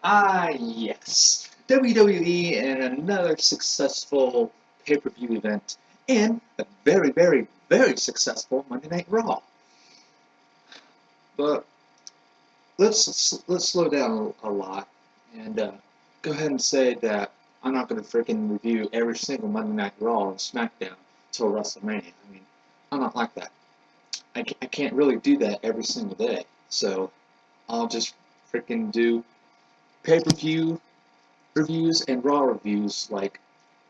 Ah, yes. WWE and another successful pay-per-view event, and a very, very, very successful Monday Night Raw. But let's slow down a lot and go ahead and say that I'm not going to freaking review every single Monday Night Raw and SmackDown till WrestleMania. I mean, I'm not like that. I can't really do that every single day. So I'll just freaking do pay-per-view reviews and Raw reviews like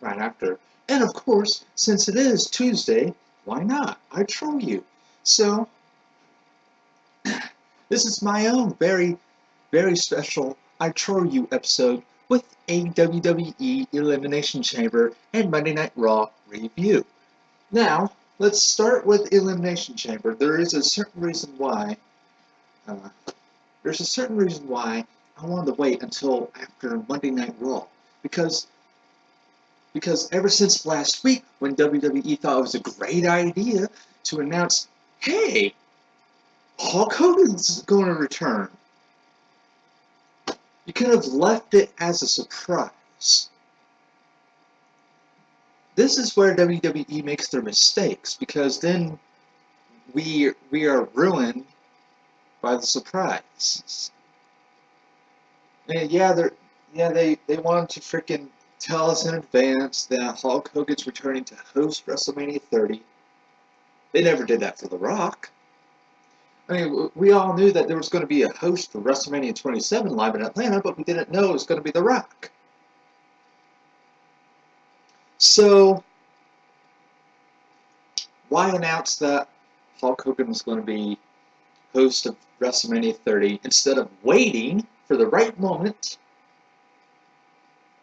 right after. And of course, since it is Tuesday, why not? I troll you. So this is my own very, very special I troll you episode with a WWE Elimination Chamber and Monday Night Raw review. Now, let's start with Elimination Chamber. There is a certain reason why. Uh, there's a certain reason why I wanted to wait until after Monday Night Raw because ever since last week when WWE thought it was a great idea to announce, hey, Hulk Hogan's going to return, you could have left it as a surprise. This is where WWE makes their mistakes because then we are ruined by the surprise. And they wanted to freaking tell us in advance that Hulk Hogan's returning to host WrestleMania 30. They never did that for The Rock. I mean, we all knew that there was going to be a host for WrestleMania 27 live in Atlanta, but we didn't know it was going to be The Rock. So, why announce that Hulk Hogan was going to be host of WrestleMania 30 instead of waiting for the right moment?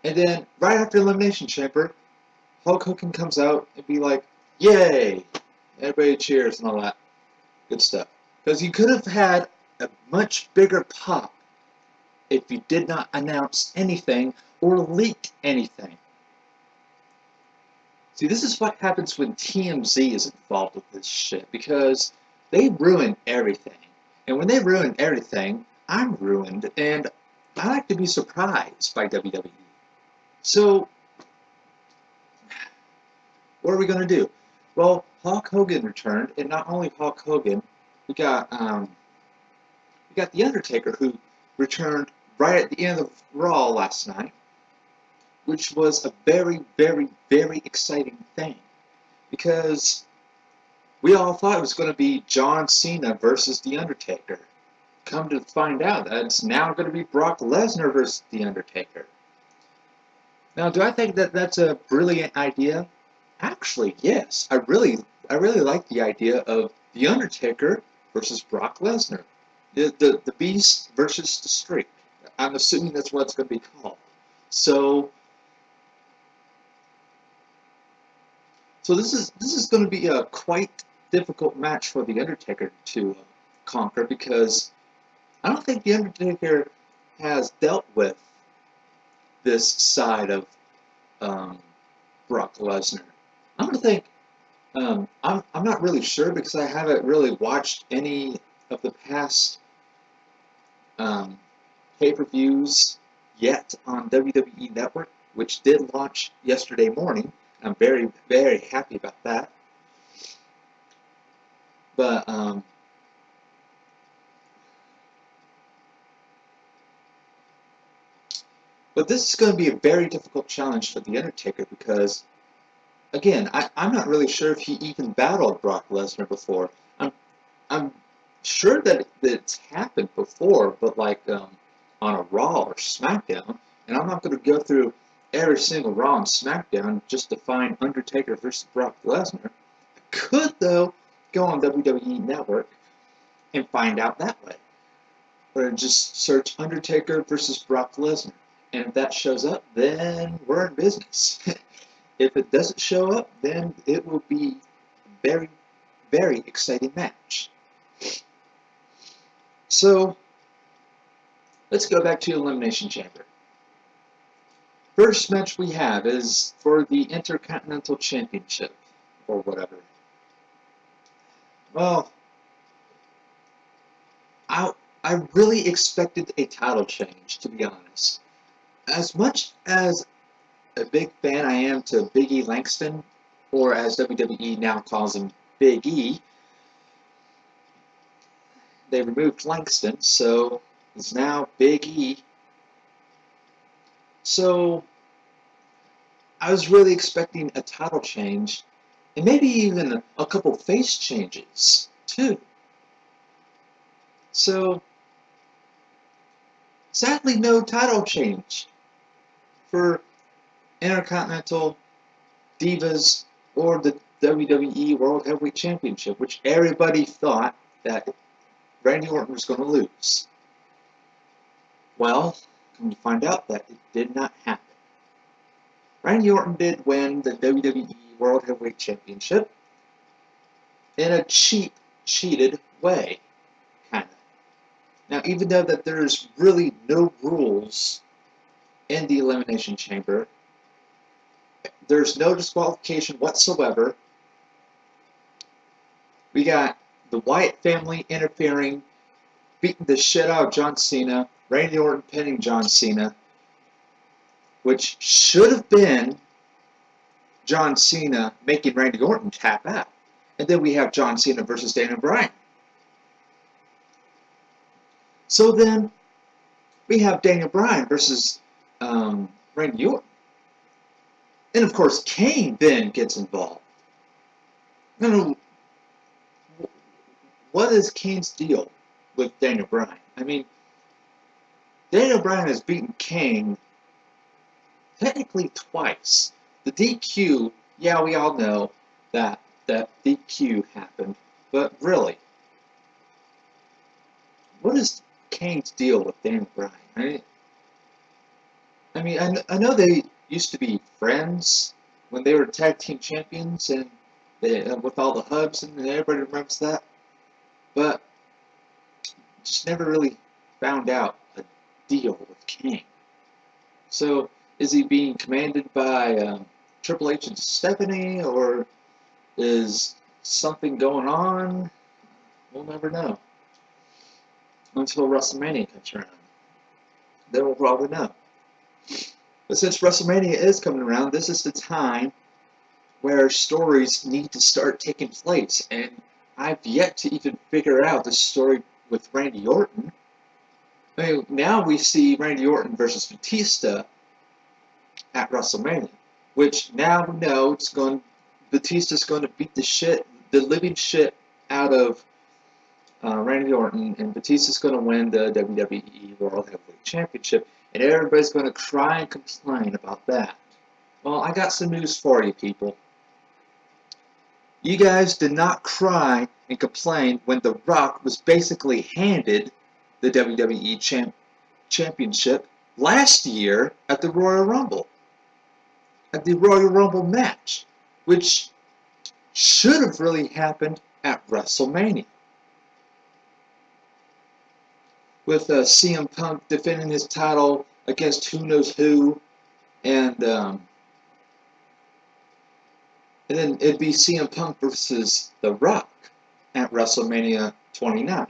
And then, right after Elimination Chamber, Hulk Hogan comes out and be like, yay! Everybody cheers and all that good stuff. Because you could have had a much bigger pop if you did not announce anything or leak anything. See, this is what happens when TMZ is involved with this shit, because they ruin everything. And when they ruin everything, I'm ruined, and I like to be surprised by WWE. So, what are we going to do? Well, Hulk Hogan returned, and not only Hulk Hogan, we got The Undertaker, who returned right at the end of Raw last night, which was a very, very, very exciting thing, because we all thought it was going to be John Cena versus The Undertaker. Come to find out that it's now going to be Brock Lesnar versus The Undertaker. Now, do I think that that's a brilliant idea? Actually, yes. I really like the idea of The Undertaker versus Brock Lesnar. The Beast versus the Streak. I'm assuming that's what it's going to be called. So this is going to be a quite difficult match for The Undertaker to conquer, because I don't think The Undertaker has dealt with this side of Brock Lesnar. I'm going to think, I'm not really sure because I haven't really watched any of the past pay-per-views yet on WWE Network, which did launch yesterday morning. I'm very, very happy about that. But this is going to be a very difficult challenge for The Undertaker because, again, I'm not really sure if he even battled Brock Lesnar before. I'm sure that it's happened before, but like on a Raw or SmackDown, and I'm not going to go through every single Raw and SmackDown just to find Undertaker versus Brock Lesnar. I could, though, go on WWE Network and find out that way. Or just search Undertaker versus Brock Lesnar. And if that shows up, then we're in business. If it doesn't show up, then it will be a very, very exciting match. So, let's go back to Elimination Chamber. First match we have is for the Intercontinental Championship, or whatever. Well, I really expected a title change, to be honest. As much as a big fan I am to Big E Langston, or as WWE now calls him, Big E, they removed Langston, so it's now Big E. So I was really expecting a title change, and maybe even a couple face changes, too. So, sadly, no title change for Intercontinental, Divas, or the WWE World Heavyweight Championship, which everybody thought that Randy Orton was going to lose. Well, come to find out that it did not happen. Randy Orton did win the WWE World Heavyweight Championship in a cheated way, kind of. Now, even though that there's really no rules in the Elimination Chamber, there's no disqualification whatsoever. We got the Wyatt family interfering, beating the shit out of John Cena, Randy Orton pinning John Cena, which should have been John Cena making Randy Orton tap out. And then we have John Cena versus Daniel Bryan. So then we have Daniel Bryan versus Randy Orton. And of course, Kane then gets involved. Now, what is Kane's deal with Daniel Bryan? I mean, Daniel Bryan has beaten Kane technically twice. The DQ, yeah, we all know that DQ happened, but really, what is Kane's deal with Daniel Bryan? I know they used to be friends when they were tag team champions, and with all the hugs, and everybody remembers that. But just never really found out a deal with Kane. So is he being commanded by Triple H and Stephanie, or is something going on? We'll never know until WrestleMania comes around. Then we'll probably know. But since WrestleMania is coming around, this is the time where stories need to start taking place. And I've yet to even figure out the story with Randy Orton. I mean, now we see Randy Orton versus Batista at WrestleMania, which now we know Batista's going to beat the living shit out of Randy Orton, and Batista's going to win the WWE World Heavyweight Championship, and everybody's going to cry and complain about that. Well, I got some news for you, people. You guys did not cry and complain when The Rock was basically handed the WWE Championship last year at the Royal Rumble. At the Royal Rumble match, which should have really happened at WrestleMania. With CM Punk defending his title against who knows who, and then it'd be CM Punk versus The Rock at WrestleMania 29.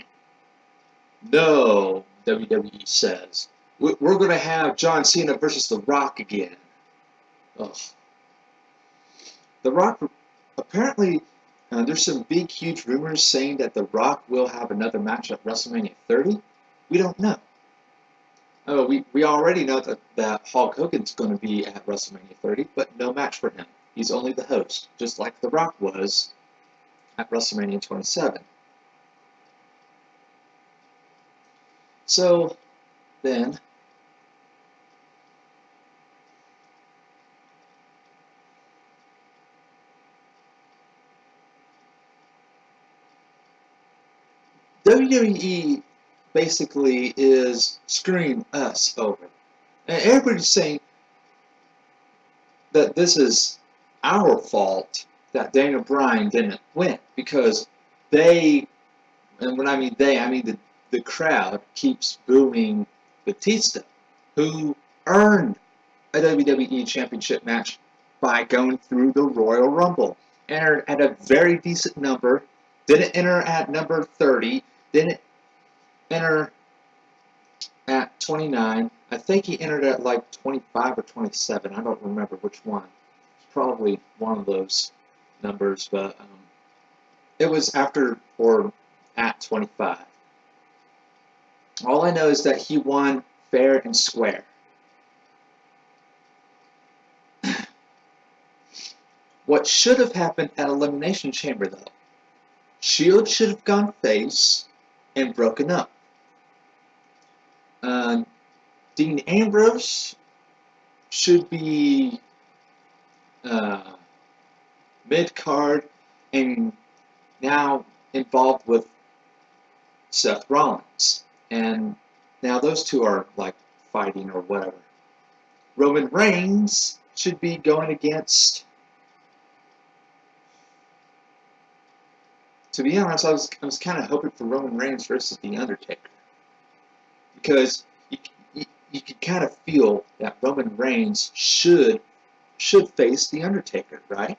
No, WWE says. We're going to have John Cena versus The Rock again. Ugh. The Rock, apparently, there's some big, huge rumors saying that The Rock will have another match at WrestleMania 30. We don't know. Oh, we already know that Hulk Hogan's going to be at WrestleMania 30, but no match for him. He's only the host, just like The Rock was at WrestleMania 27. So, then, WWE basically is screwing us over. And everybody's saying that this is our fault that Daniel Bryan didn't win, because they, and when I mean they, I mean the crowd keeps booing Batista, who earned a WWE Championship match by going through the Royal Rumble. Entered at a very decent number, didn't enter at number 30, didn't enter at 29. I think he entered at like 25 or 27. I don't remember which one. It's probably one of those numbers, but it was after or at 25. All I know is that he won fair and square. What should have happened at Elimination Chamber, though? Shield should have gone face and broken up. Dean Ambrose should be mid-card and now involved with Seth Rollins. And now those two are like fighting or whatever. Roman Reigns should be going against... To be honest, I was kind of hoping for Roman Reigns versus The Undertaker. Because you could kind of feel that Roman Reigns should face The Undertaker, right?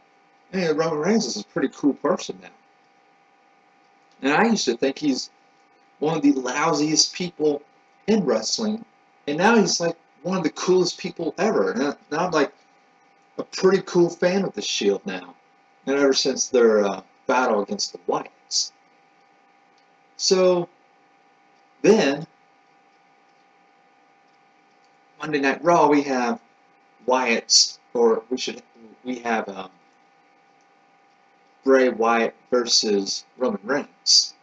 I mean, Roman Reigns is a pretty cool person now. And I used to think he's one of the lousiest people in wrestling. And now he's like one of the coolest people ever. And now I'm like a pretty cool fan of the Shield now. And ever since their battle against the Wyatts. So then, Monday Night Raw, we have Wyatt's, or we have Bray Wyatt versus Roman Reigns.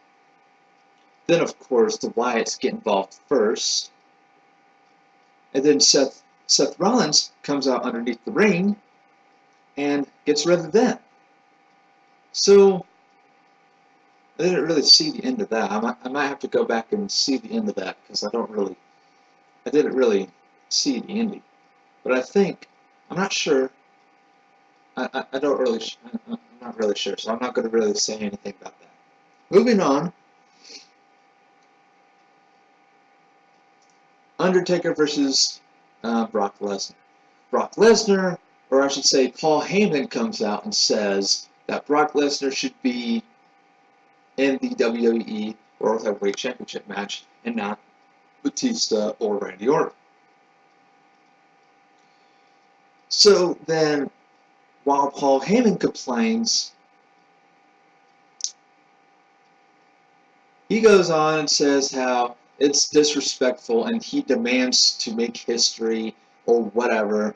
Then, of course, the Wyatts get involved first. And then Seth Rollins comes out underneath the ring and gets rid of them. So, I didn't really see the end of that. I might have to go back and see the end of that because I didn't really see the ending. But I think, I'm not sure. I'm not really sure, so I'm not going to really say anything about that. Moving on. Undertaker versus Brock Lesnar. Brock Lesnar, or I should say Paul Heyman, comes out and says that Brock Lesnar should be in the WWE World Heavyweight Championship match and not Batista or Randy Orton. So then, while Paul Heyman complains, he goes on and says how it's disrespectful and he demands to make history or whatever.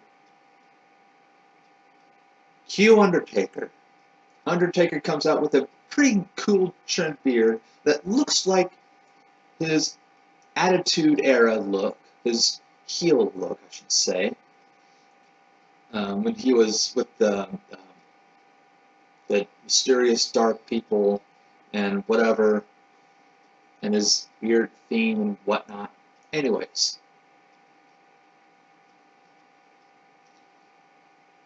Cue Undertaker. Undertaker comes out with a pretty cool trimmed beard that looks like his Attitude Era look, his heel look, I should say. When he was with the mysterious dark people and whatever, and his weird theme and whatnot. Anyways,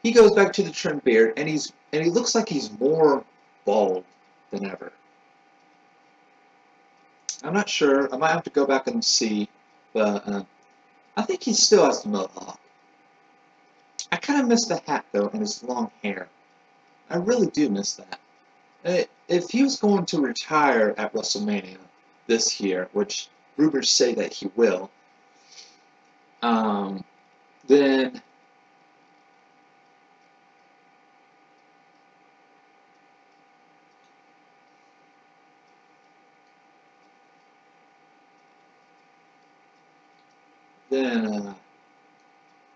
he goes back to the trimmed beard, and he looks like he's more bald than ever. I'm not sure. I might have to go back and see, but I think he still has the mohawk. I kind of miss the hat, though, and his long hair. I really do miss that. If he was going to retire at WrestleMania this year, which rumors say that he will, then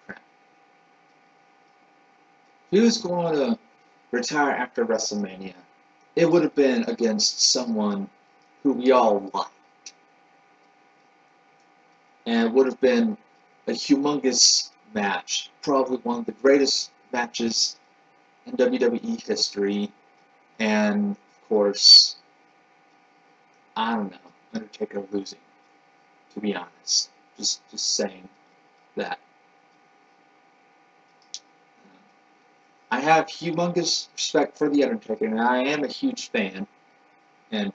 if he was going to retire after WrestleMania, it would have been against someone who we all liked. And it would have been a humongous match, probably one of the greatest matches in WWE history. And, of course, I don't know, Undertaker losing, to be honest. Just saying that. I have humongous respect for The Undertaker, and I am a huge fan. And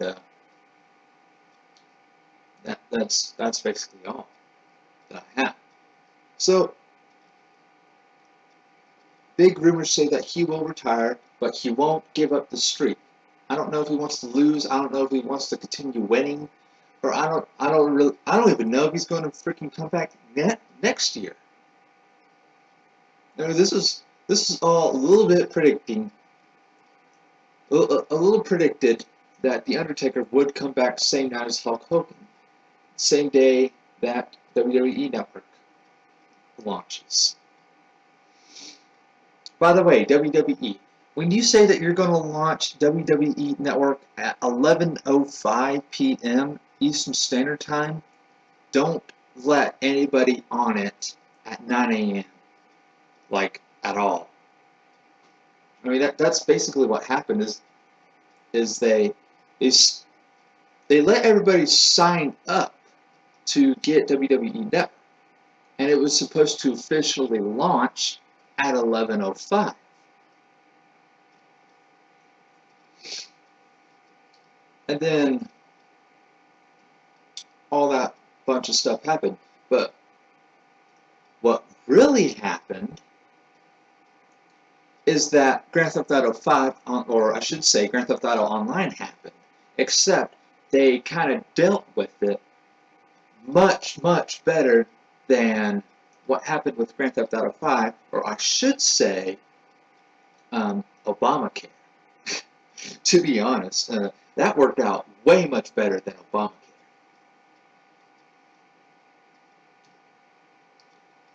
that's basically all that I have. So, big rumors say that he will retire, but he won't give up the streak. I don't know if he wants to lose. I don't know if he wants to continue winning or I don't even know if he's going to freaking come back next year. You know, this is all a little bit a little predicted that the Undertaker would come back same night as Hulk Hogan, same day that WWE Network launches. By the way, WWE, when you say that you're going to launch WWE Network at 11:05 p.m. Eastern Standard Time, don't let anybody on it at 9 a.m. like at all. I mean that's basically what happened is they let everybody sign up to get WWE Network, and it was supposed to officially launch at 11:05. And then all that bunch of stuff happened. But what really happened is that Grand Theft Auto 5, or I should say Grand Theft Auto Online happened, except they kind of dealt with it much, much better than what happened with Grand Theft Auto 5, or I should say Obamacare. To be honest, that worked out way much better than Obamacare.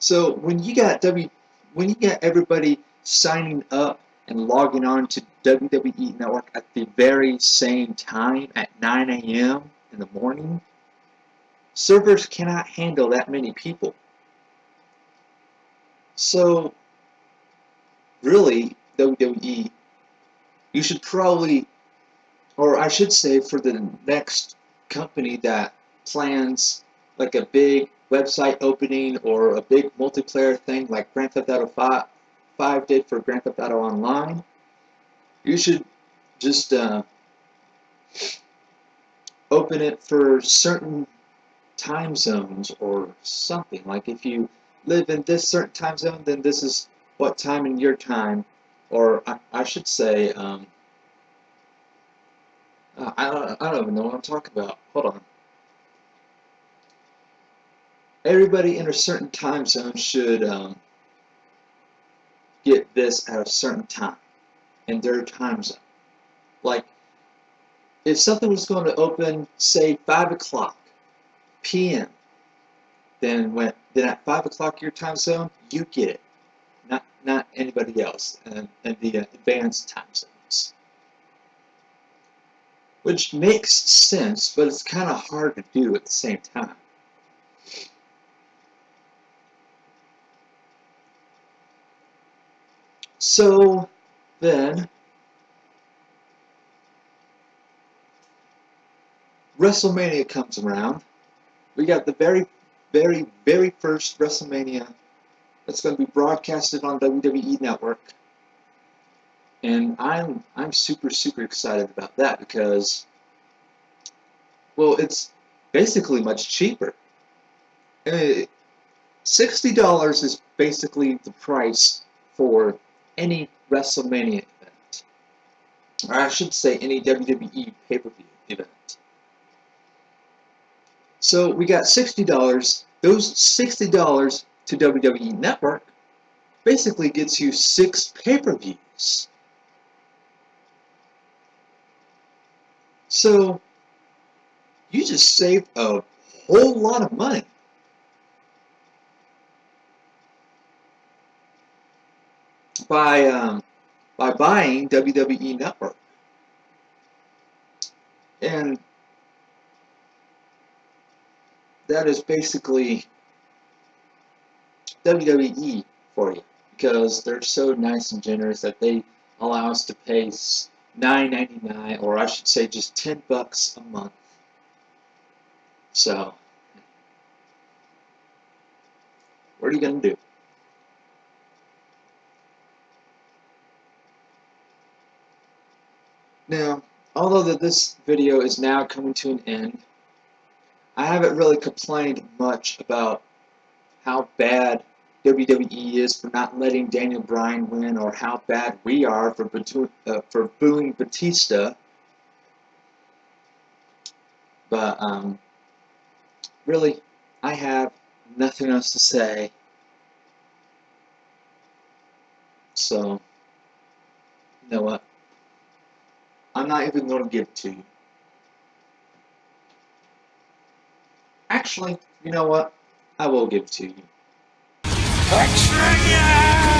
So when you got everybody signing up and logging on to WWE Network at the very same time at 9 a.m. in the morning, servers cannot handle that many people. So really, WWE, you should probably, or I should say for the next company that plans like a big website opening or a big multiplayer thing like Grand Theft Auto 5 did for Grand Theft Auto Online, you should just open it for certain time zones or something. Like if you live in this certain time zone, then this is what time in your time, or I should say, I don't even know what I'm talking about. Hold on. Everybody in a certain time zone should get this at a certain time in their time zone. Like, if something was going to open, say 5 o'clock p.m., then at 5 o'clock your time zone, you get it, not anybody else, and the advanced time zones. Which makes sense, but it's kind of hard to do at the same time. So then, WrestleMania comes around. We got the very, very, very first WrestleMania that's going to be broadcasted on WWE Network, and I'm super, super excited about that because, well, it's basically much cheaper. $60 is basically the price for any WrestleMania event, or I should say any WWE pay-per-view event. So we got $60. Those $60 to WWE Network basically gets you 6 pay-per-views. So you just saved a whole lot of money. By buying WWE Network. And that is basically WWE for you, because they're so nice and generous that they allow us to pay $9.99, or I should say just $10 a month. So, what are you going to do? Now, although this video is now coming to an end, I haven't really complained much about how bad WWE is for not letting Daniel Bryan win, or how bad we are for booing Batista. But really, I have nothing else to say. So, you know what? I'm not even going to give it to you. Actually, you know what? I will give it to you. Extra, yeah!